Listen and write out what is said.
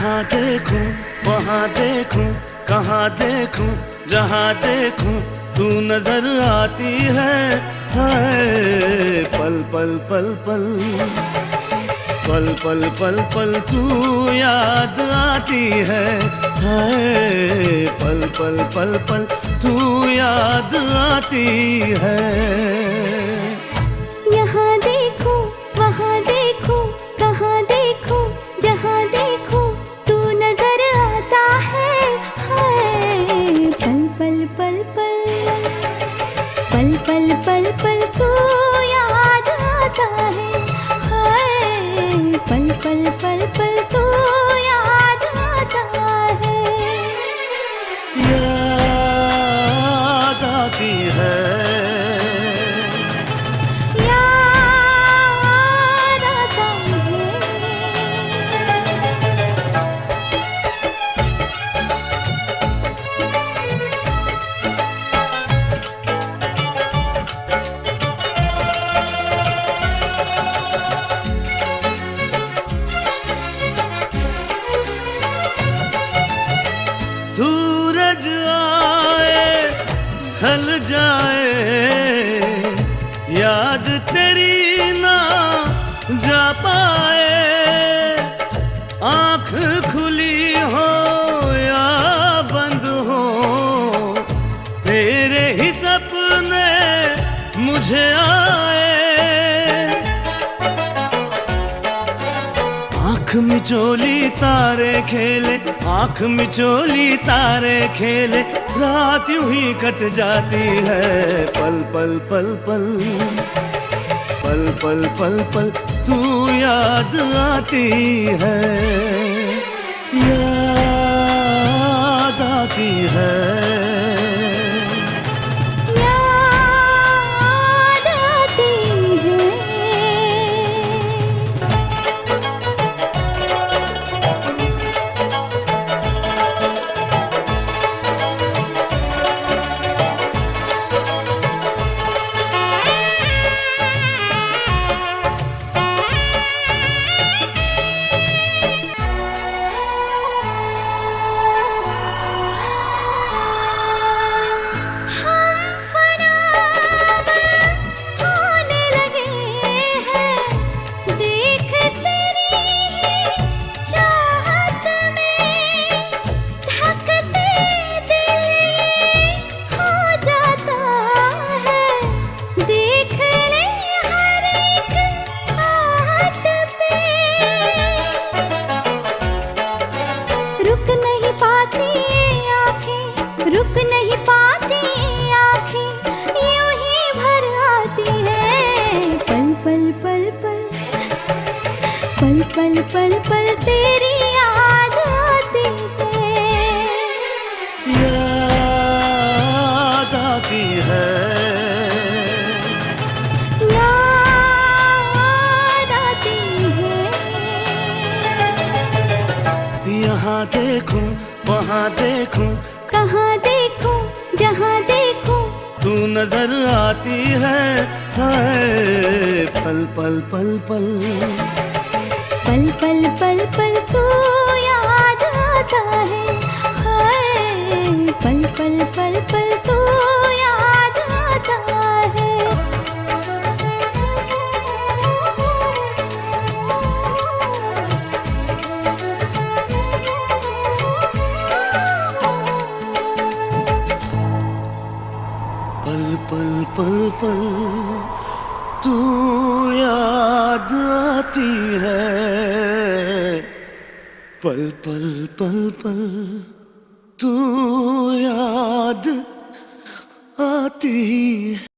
यहाँ देखूं वहाँ देखूं कहाँ देखूं जहाँ देखूं तू नजर आती है। हाय पल पल पल पल पल पल पल पल तू याद आती है। हाय पल पल पल पल तू याद आती है। यहाँ देखो वहाँ देखो कहाँ देखो जहाँ देखो तू नजर आता है। हाय पल पल पल पल पल पल पल पल तू याद आता है। हाय पल पल पल पल तू याद आता है। याद आती है। सूरज आए ढल जाए याद तेरी ना जा पाए। आँख खुली हो या बंद हो तेरे ही सपने मुझे आए। आँख मिचोली तारे खेले आँख मिचोली तारे खेले रात यूं ही कट जाती है। पल पल पल पल पल पल पल पल तू याद आती है। याद आती है। रुक नहीं पाती आँखें यूं ही भर आती है। पल पल पल पल पल पल पल पल तेरी याद आती है। याद आती है। याद आती है। यहाँ देखूं वहाँ देखूं कहाँ देखो जहाँ देखो तू नजर आती है। हाय पल पल पल पल पल पल पल पल तू याद आता है। हाय पल पल पल पल तू याद आता है। पल पल पल पल तू याद आती है। पल पल पल पल तू याद आती है।